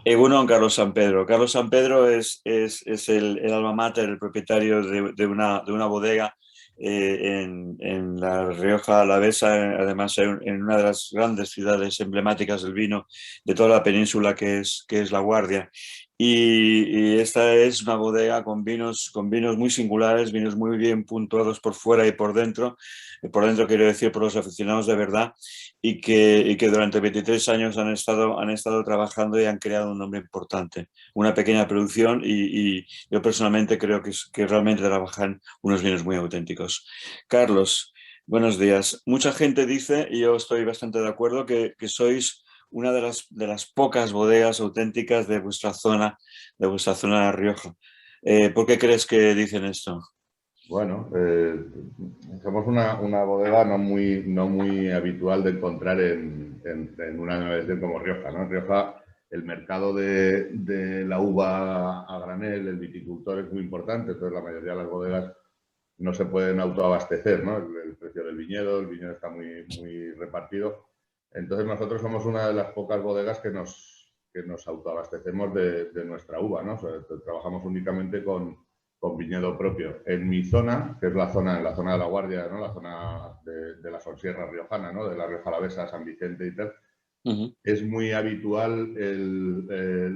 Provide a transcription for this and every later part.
Egunon, Carlos San Pedro. Carlos San Pedro es el alma mater, el propietario de una bodega en La Rioja Alavesa, además en una de las grandes ciudades emblemáticas del vino de toda la península, que es La Guardia. Y esta es una bodega con vinos muy singulares, vinos muy bien puntuados por fuera y por dentro. Por dentro quiero decir por los aficionados de verdad y que durante 23 años han estado trabajando y han creado un nombre importante, una pequeña producción y yo personalmente creo que realmente trabajan unos vinos muy auténticos. Carlos, buenos días. Mucha gente dice, y yo estoy bastante de acuerdo, que sois una de las pocas bodegas auténticas de vuestra zona de La Rioja. ¿Por qué crees que dicen esto? Bueno, somos una bodega no muy habitual de encontrar en una denominación como Rioja, ¿no? En Rioja, el mercado de la uva a granel, el viticultor es muy importante, entonces la mayoría de las bodegas no se pueden autoabastecer, ¿no? El precio del viñedo, el viñedo está muy repartido. Entonces nosotros somos una de las pocas bodegas que nos autoabastecemos de nuestra uva, ¿no? O sea, trabajamos únicamente con viñedo propio. En mi zona, que es la zona de La Guardia, ¿no? La zona de la Sonsierra riojana, ¿no? De la Rioja Alavesa, San Vicente y tal, Uh -huh. es muy habitual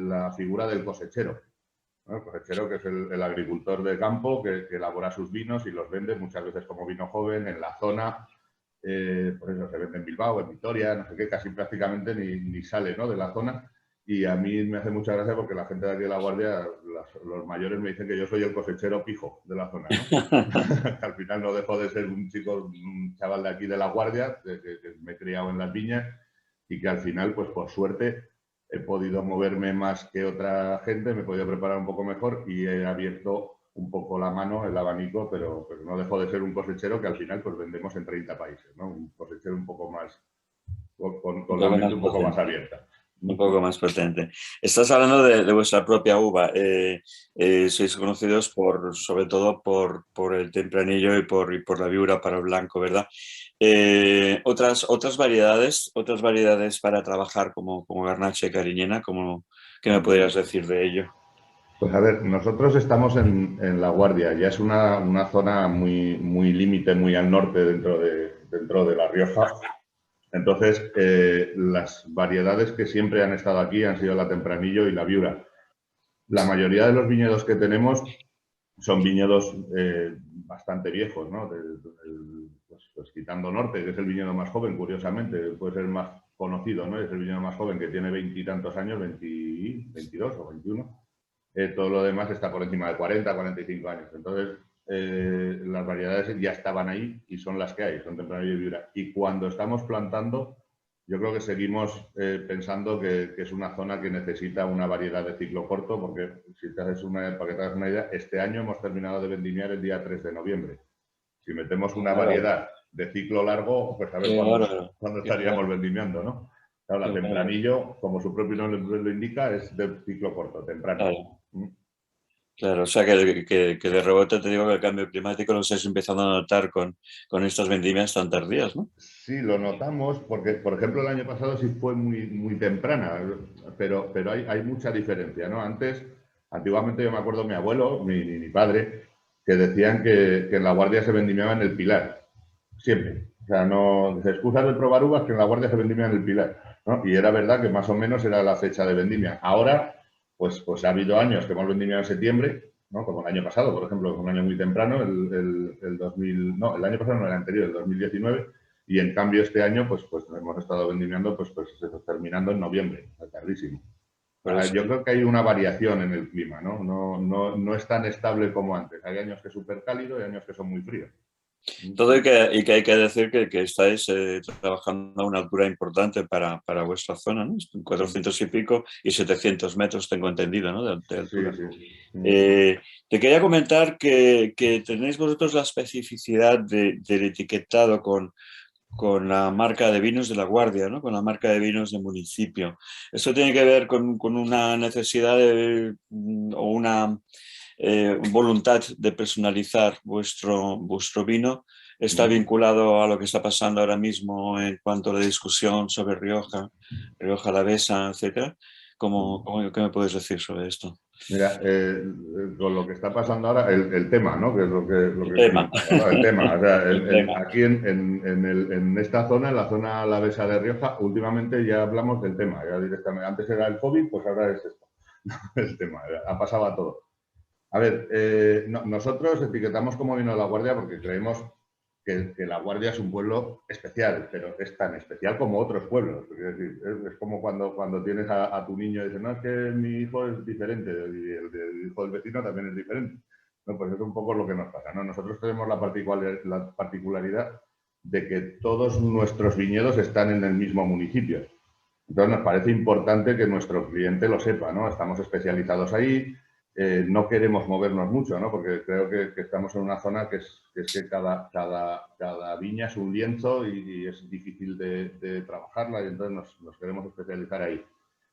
la figura del cosechero, ¿no? El cosechero, que es el agricultor de campo que elabora sus vinos y los vende muchas veces como vino joven en la zona. Por eso se vende en Bilbao, en Vitoria, no sé qué, casi prácticamente ni sale, ¿no?, de la zona. Y a mí me hace mucha gracia porque la gente de aquí de La Guardia, los mayores me dicen que yo soy el cosechero pijo de la zona, ¿no? Al final no dejo de ser un chico, un chaval de aquí de La Guardia, que me he criado en las viñas y que al final, pues por suerte, he podido moverme más que otra gente, me he podido preparar un poco mejor y he abierto un poco la mano, el abanico, pero no dejo de ser un cosechero que al final pues vendemos en 30 países, ¿no? Un cosechero un poco más, Un con la poco más mente un poco más potente. abierta. Un poco más potente. Estás hablando de vuestra propia uva. Sois conocidos sobre todo por el tempranillo y por la viura para el blanco, ¿verdad? Otras variedades para trabajar como garnacha y cariñena, ¿qué me podrías decir de ello? Pues a ver, nosotros estamos en La Guardia, ya es una zona muy límite, muy al norte dentro de La Rioja. Entonces, las variedades que siempre han estado aquí han sido la Tempranillo y la Viura. La mayoría de los viñedos que tenemos son viñedos bastante viejos, ¿no? Pues quitando Norte, que es el viñedo más joven, curiosamente, puede ser más conocido, ¿no? Es el viñedo más joven que tiene veintitantos años, 22 o 21. Todo lo demás está por encima de 40, 45 años. Entonces, las variedades ya estaban ahí y son las que hay, son Tempranillo y Viura. Y cuando estamos plantando, yo creo que seguimos pensando que es una zona que necesita una variedad de ciclo corto, porque si te haces para que te hagas una idea, este año hemos terminado de vendimiar el día 3 de noviembre. Si metemos Qué una bárbaro, variedad de ciclo largo, pues a ver qué bárbaro, cuándo qué estaríamos bárbaro, vendimiando, ¿no? Claro, qué la bárbaro. tempranillo, como su propio nombre lo indica, es de ciclo corto, temprano. Claro, claro. O sea que de rebote te digo que el cambio climático lo estáis empezando a notar con estas vendimias tan tardías, ¿no? Sí, lo notamos porque, por ejemplo, el año pasado sí fue muy temprana, pero hay mucha diferencia, ¿no? Antiguamente yo me acuerdo mi abuelo, mi padre, que decían que en La Guardia se vendimiaba en el Pilar, siempre. O sea, no se excusan de probar uvas que en La Guardia se vendimia en el Pilar, ¿no? Y era verdad que más o menos era la fecha de vendimia. Ahora, pues ha habido años que hemos vendimiado en septiembre, ¿no? Como el año pasado, por ejemplo, un año muy temprano, el 2000, no, el año pasado no, el anterior, el 2019, y en cambio este año pues hemos estado vendimiando pues terminando en noviembre, tardísimo. Por eso. Yo creo que hay una variación en el clima, ¿no? No es tan estable como antes. Hay años que es súper cálido y años que son muy fríos. Todo y que hay que decir que estáis trabajando a una altura importante para vuestra zona, ¿no? 400 y pico y 700 metros, tengo entendido, ¿no? De Sí, altura. sí. Eh, Te quería comentar que tenéis vosotros la especificidad del etiquetado con la marca de vinos de La Guardia, ¿no? Con la marca de vinos de municipio. Eso tiene que ver con una necesidad o una voluntad de personalizar vuestro vino. Está vinculado a lo que está pasando ahora mismo en cuanto a la discusión sobre Rioja, Rioja Alavesa, etcétera. ¿Qué me puedes decir sobre esto? Mira, con lo que está pasando ahora, el tema, ¿no? Que es lo El que tema. comentaba, ¿no? El tema. O sea, El tema. aquí en esta zona, en la zona alavesa de Rioja, últimamente ya hablamos del tema. Ya directamente, antes era el COVID, pues ahora es esto. El tema, ha pasado a todo. A ver, nosotros etiquetamos como vino de La Guardia porque creemos que La Guardia es un pueblo especial, pero es tan especial como otros pueblos. Es decir, es como cuando tienes a tu niño y dices, no, es que mi hijo es diferente y el hijo del vecino también es diferente. No, pues es un poco lo que nos pasa, ¿no? Nosotros tenemos la particularidad de que todos nuestros viñedos están en el mismo municipio. Entonces nos parece importante que nuestro cliente lo sepa, ¿no? Estamos especializados ahí, no queremos movernos mucho, ¿no? Porque creo que estamos en una zona que es que cada viña es un lienzo y es difícil de trabajarla y entonces nos queremos especializar ahí.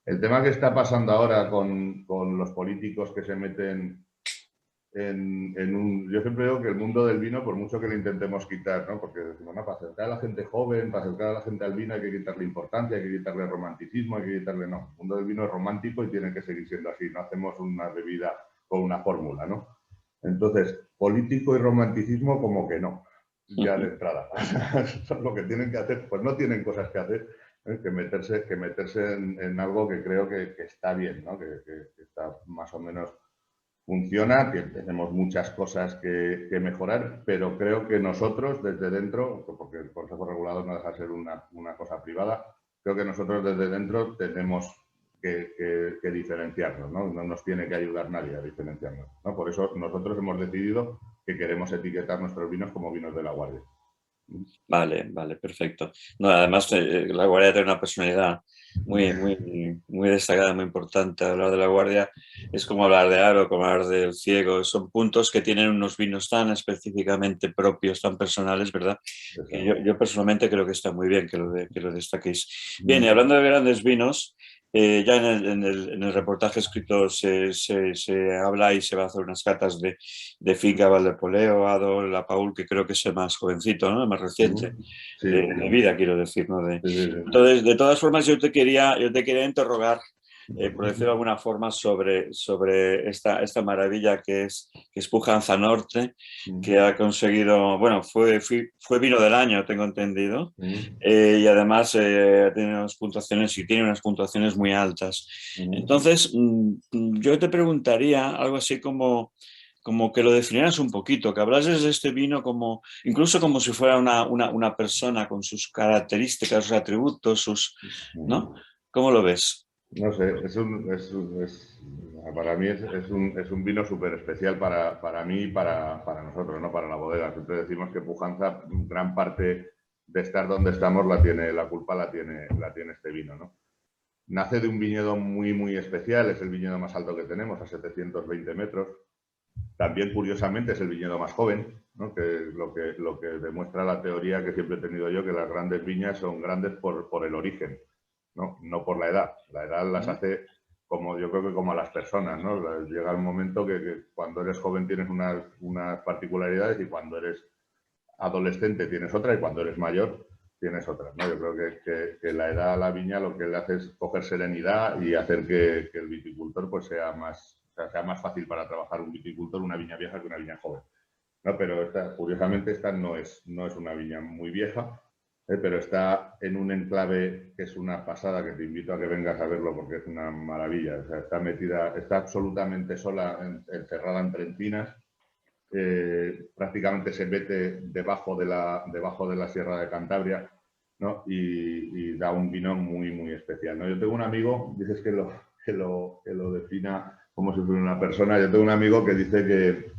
El tema que está pasando ahora con los políticos que se meten yo siempre digo que el mundo del vino, por mucho que le intentemos quitar, ¿no? Porque decimos, no, para acercar a la gente joven, para acercar a la gente al vino hay que quitarle importancia, hay que quitarle romanticismo, hay que quitarle, no. El mundo del vino es romántico y tiene que seguir siendo así, no hacemos una bebida con una fórmula, ¿no? Entonces, político y romanticismo como que no, ya de entrada. Eso es lo que tienen que hacer, pues no tienen cosas que hacer, que meterse en algo que creo que está bien, ¿no? Que está más o menos funciona, que tenemos muchas cosas que mejorar, pero creo que nosotros desde dentro, porque el Consejo Regulador no deja de ser una cosa privada, creo que nosotros desde dentro tenemos que diferenciarnos, ¿no? No nos tiene que ayudar nadie a diferenciarnos, ¿no? Por eso nosotros hemos decidido que queremos etiquetar nuestros vinos como vinos de La Guardia. Vale, vale, perfecto. No, además, La Guardia tiene una personalidad muy destacada, muy importante. Hablar de La Guardia es como hablar de Aro, como hablar del Ciego. Son puntos que tienen unos vinos tan específicamente propios, tan personales, ¿verdad? Que yo personalmente creo que está muy bien que lo destaquéis. Bien, y hablando de grandes vinos, ya en el reportaje escrito se habla y se va a hacer unas catas de Finca Valdepoleo, Ado, La Paul, que creo que es el más jovencito, ¿no? El más reciente Sí, de vida, quiero decir, ¿no? sí, sí. Entonces, de todas formas, yo te quería interrogar, por decirlo de alguna forma, sobre esta maravilla que es Pujanza Norte, que ha conseguido, bueno, fue vino del año, tengo entendido, y además tiene unas puntuaciones muy altas. Entonces, yo te preguntaría algo así como que lo definieras un poquito, que hablases de este vino como, incluso como si fuera una persona con sus características, sus atributos, ¿no? ¿Cómo lo ves? No sé, para mí es un vino súper especial para mí y para nosotros, ¿no? Para la bodega. Siempre decimos que Pujanza, gran parte de estar donde estamos, la culpa la tiene este vino, ¿no? Nace de un viñedo muy especial, es el viñedo más alto que tenemos, a 720 metros. También, curiosamente, es el viñedo más joven, ¿no? Que lo que demuestra la teoría que siempre he tenido yo, que las grandes viñas son grandes por el origen, no por la edad. La edad las hace como yo creo que como a las personas, ¿no? Llega un momento que cuando eres joven tienes unas particularidades y cuando eres adolescente tienes otra y cuando eres mayor tienes otra, ¿no? Yo creo que la edad a la viña lo que le hace es coger serenidad y hacer que el viticultor pues sea más fácil para trabajar un viticultor una viña vieja que una viña joven, ¿no? Pero curiosamente esta no es una viña muy vieja, pero está en un enclave que es una pasada, que te invito a que vengas a verlo porque es una maravilla. O sea, está absolutamente sola, encerrada entre encinas. Prácticamente se mete debajo de la Sierra de Cantabria, ¿no? Y da un vino muy especial, ¿no? Yo tengo un amigo, dices que lo defina como si fuera una persona. Yo tengo un amigo que dice que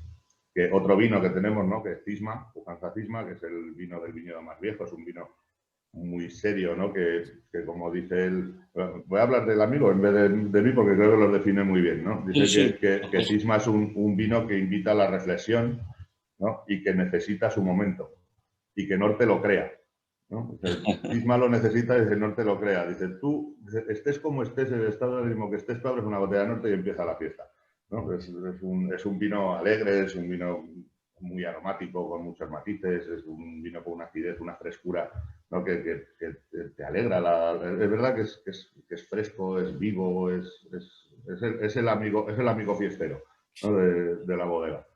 otro vino que tenemos, ¿no? Que es Cisma, Pujanza Cisma, que es el vino del viñedo más viejo, es un vino muy serio, ¿no? Que como dice él, voy a hablar del amigo en vez de mí porque creo que lo define muy bien, ¿no? Sí, Dice sí. que Cisma es un vino que invita a la reflexión, ¿no? Y que necesita su momento y que Norte lo crea, ¿no? O sea, Cisma lo necesita y que Norte lo crea. Dice, tú, estés como estés, el estado de ánimo que estés, tú abres una botella de Norte y empieza la fiesta, ¿no? Es un vino alegre, es un vino muy aromático, con muchos matices, es un vino con una acidez, una frescura ¿no? Que te alegra. Es verdad que es fresco, es vivo, es el amigo fiestero, ¿no? de la bodega.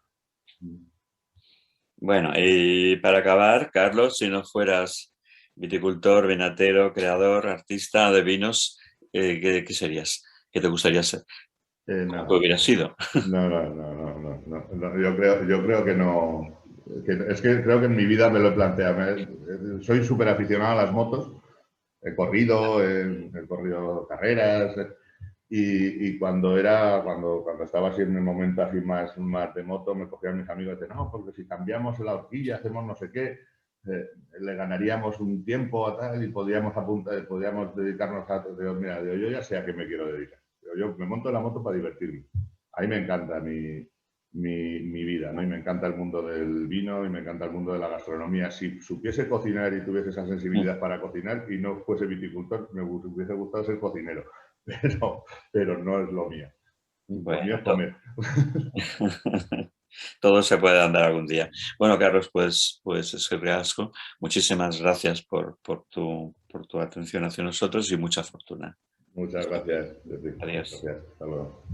Bueno, y para acabar, Carlos, si no fueras viticultor, vinatero, creador, artista de vinos, ¿qué serías? ¿Qué te gustaría ser? ¿Cómo que Nada. hubieras sido? No, no, no, no, no, no. Yo creo que no. Es que creo que en mi vida me lo he planteado. Soy súper aficionado a las motos. He corrido carreras. Y cuando estaba así en el momento así más de moto, me cogían mis amigos y decían, no, porque si cambiamos la horquilla, hacemos no sé qué, le ganaríamos un tiempo a tal y podíamos dedicarnos a... Digo, mira, yo ya sé a qué me quiero dedicar. Yo me monto en la moto para divertirme. A mí me encanta mi vida, ¿no? Y me encanta el mundo del vino y me encanta el mundo de la gastronomía. Si supiese cocinar y tuviese esa sensibilidad para cocinar y no fuese viticultor, me hubiese gustado ser cocinero, pero no es lo mío. Lo mío Bueno, es comer. todo se puede andar algún día. Bueno, Carlos, pues es que ricasco. Muchísimas gracias por tu atención hacia nosotros y mucha fortuna. Muchas gracias. Adiós. Gracias. Hasta luego.